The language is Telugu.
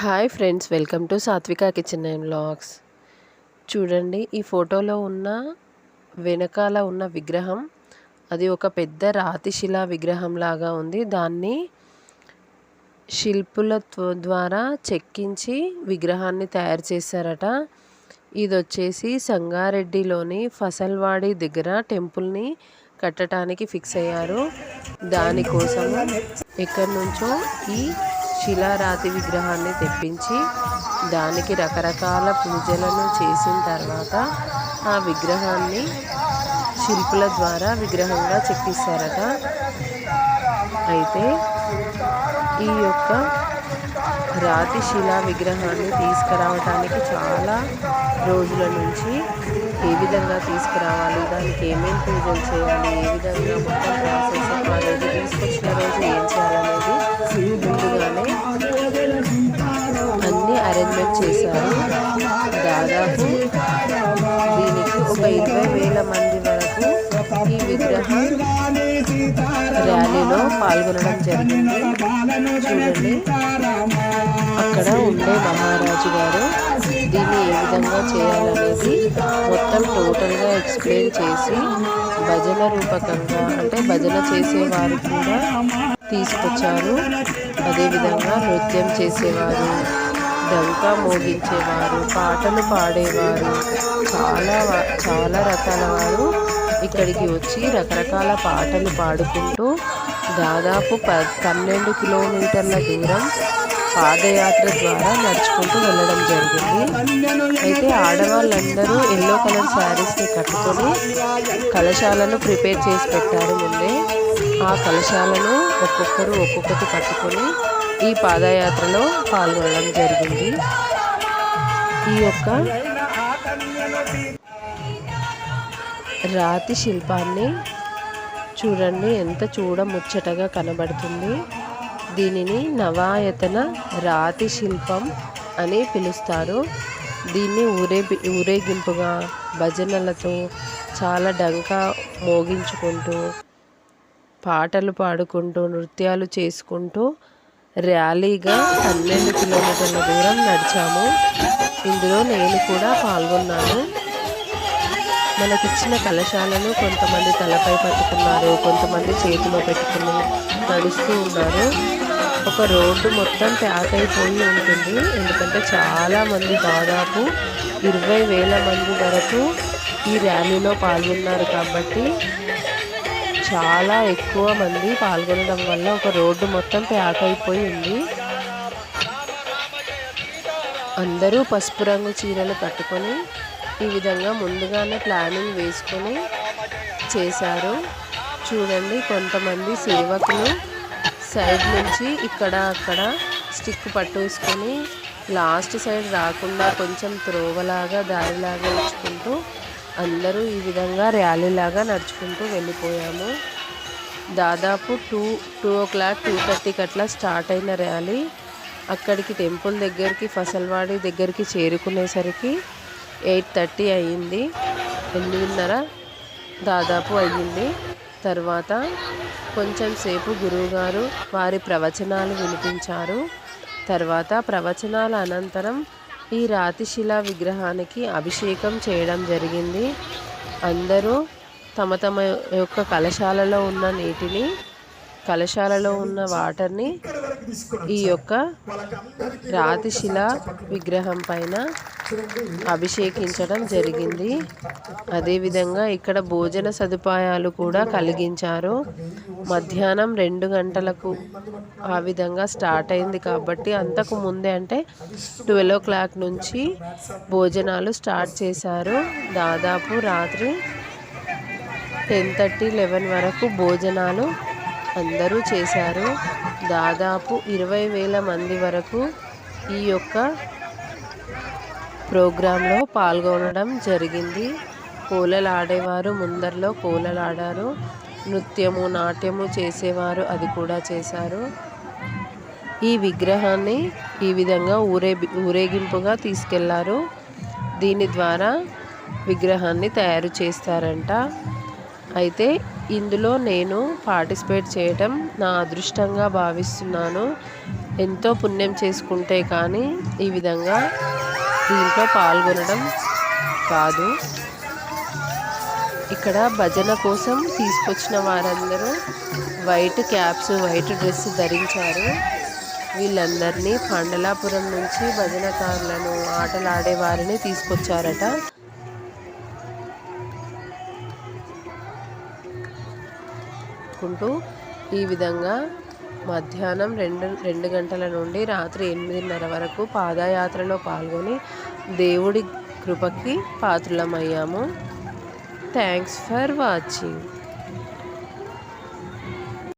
హాయ్ ఫ్రెండ్స్, వెల్కమ్ టు సాత్విక కిచెన్ అండ్ వ్లాగ్స్. చూడండి, ఈ ఫోటోలో ఉన్న వెనకాల ఉన్న విగ్రహం అది ఒక పెద్ద రాతి శిలా విగ్రహం లాగా ఉంది. దాన్ని శిల్పుల ద్వారా చెక్కించి విగ్రహాన్ని తయారు చేశారట. ఇది వచ్చేసి సంగారెడ్డిలోని ఫసల్వాడి దగ్గర టెంపుల్ని కట్టడానికి ఫిక్స్ అయ్యారు. దానికోసం ఎక్కడి నుంచో ఈ శిలారాతి విగ్రహాన్ని తెప్పించి దానికి రకరకాల పూజలను చేసిన తర్వాత ఆ విగ్రహాన్ని శిల్పుల ద్వారా విగ్రహంగా చెక్కిస్తారట. అయితే ఈ యొక్క రాతి శిలా విగ్రహాన్ని తీసుకురావడానికి చాలా రోజుల నుంచి ఏ విధంగా తీసుకురావాలి, దానికి ఏమేమి పూజలు చేయాలి, ఏ విధంగా మొత్తం ప్రాసెస్, ఆ రోజు తీసుకొచ్చిన రోజు ఏం చేయాలనేది ముందుగానే అన్నీ అరేంజ్మెంట్ చేశారు. దాదాపు దీనికి ఒక 20,000 మంది వరకు ఈ విగ్రహం ర్యాలీలో పాల్గొనడం జరిగింది. చూడండి, అక్కడ ఉండే మహారాజు గారు దీన్ని ఏ విధంగా చేయాలనేది మొత్తం టోటల్గా ఎక్స్ప్లెయిన్ చేసి భజన రూపకంగా, అంటే భజన చేసేవారు కూడా తీసుకొచ్చారు. అదేవిధంగా నృత్యం చేసేవారు, డంకా మోగించేవారు, పాటలు పాడేవారు, చాలా రకాల వారు ఇక్కడికి వచ్చి రకరకాల పాటలు పాడుకుంటూ దాదాపు 12 కిలోమీటర్ల దూరం పాదయాత్ర ద్వారా నడుచుకుంటూ వెళ్ళడం జరిగింది. అయితే ఆడవాళ్ళందరూ ఎల్లో కలర్ శారీస్ని కట్టుకొని కలశాలను ప్రిపేర్ చేసి పెట్టారు ముందే. ఆ కలశాలను ఒక్కొక్కటి పట్టుకొని ఈ పాదయాత్రలో పాల్గొనడం జరిగింది. ఈ యొక్క రాతి శిల్పాన్ని చూడండి, ఎంత చూడముచ్చటగా కనబడుతుంది. దీనిని నవాయతన రాతి శిల్పం అని పిలుస్తారు. దీన్ని ఊరేగింపుగా భజనలతో చాలా డంకా మోగించుకుంటూ, పాటలు పాడుకుంటూ, నృత్యాలు చేసుకుంటూ ర్యాలీగా 12 కిలోమీటర్ల దూరం నడిచాము. ఇందులో నేను కూడా పాల్గొన్నాను. మనకిచ్చిన కలశాలను కొంతమంది తలపై పట్టుకున్నారు, కొంతమంది చేతిలో పెట్టుకుని నడుస్తూ ఉన్నారు. ఒక రోడ్డు మొత్తం ప్యాక్ అయిపోయి ఉంటుంది, ఎందుకంటే చాలామంది, దాదాపు 20,000 మంది వరకు ఈ ర్యాలీలో పాల్గొన్నారు. కాబట్టి చాలా ఎక్కువ మంది పాల్గొనడం వల్ల ఒక రోడ్డు మొత్తం ప్యాక్ అయిపోయి ఉంది. అందరూ పసుపు రంగు చీరలు కట్టుకొని ఈ విధంగా ముందుగానే ప్లానింగ్ వేసుకొని చేశారు. చూడండి, కొంతమంది సేవకులు సైడ్ నుంచి ఇక్కడ అక్కడ స్టిక్ పట్టేసుకొని లాస్ట్ సైడ్ రాకుండా కొంచెం త్రోవలాగా దారిలాగా ఇచ్చుకుంటూ అందరూ ఈ విధంగా ర్యాలీలాగా నడుచుకుంటూ వెళ్ళిపోయాము. దాదాపు 2:30కి అట్లా స్టార్ట్ అయిన ర్యాలీ అక్కడికి టెంపుల్ దగ్గరికి, ఫసల్వాడి దగ్గరికి చేరుకునేసరికి 8:30 అయ్యింది. 8:30 దాదాపు అయ్యింది. తర్వాత కొంచెం సేపు గురువుగారు వారి ప్రవచనాలు వినిపించారు. తర్వాత ప్రవచనాల అనంతరం ఈ రాతిశిలా విగ్రహానికి అభిషేకం చేయడం జరిగింది. అందరూ తమ యొక్క కలశాలలో ఉన్న నీటిని, కలశాలలో ఉన్న వాటర్ని ఈ యొక్క రాతిశిలా విగ్రహం పైన అభిషేకించడం జరిగింది. అదేవిధంగా ఇక్కడ భోజన సదుపాయాలు కూడా కలిగించారు. మధ్యాహ్నం 2 గంటలకు ఆ విధంగా స్టార్ట్ అయింది కాబట్టి అంతకు ముందే, అంటే 12 o'clock నుంచి భోజనాలు స్టార్ట్ చేశారు. దాదాపు రాత్రి 10:30, 11 వరకు భోజనాలు అందరూ చేశారు. దాదాపు 20,000 మంది వరకు ఈ యొక్క ప్రోగ్రాంలో పాల్గొనడం జరిగింది. కోలలు ఆడేవారు ముందరలో కోలలు ఆడారు, నృత్యము నాట్యము చేసేవారు అది కూడా చేశారు. ఈ విగ్రహాన్ని ఈ విధంగా ఊరేగింపుగా తీసుకెళ్లారు. దీని ద్వారా విగ్రహాన్ని తయారు చేస్తారంట. అయితే ఇందులో నేను పార్టిసిపేట్ చేయటం నా అదృష్టంగా భావిస్తున్నాను. ఎంతో పుణ్యం చేసుకుంటే కానీ ఈ విధంగా దీంట్లో పాల్గొనడం కాదు. ఇక్కడ భజన కోసం తీసుకొచ్చిన వారందరూ వైట్ క్యాప్స్, వైట్ డ్రెస్ ధరించారు. వీళ్ళందరినీ పండలాపురం నుంచి భజనకారులను, ఆటలాడే వారిని తీసుకొచ్చారట. ఈ విధంగా మధ్యాహ్నం 2 గంటల నుండి రాత్రి 8:30 వరకు పాదయాత్రలో పాల్గొని దేవుడి కృపకి పాత్రులమయ్యాము. Thanks for watching.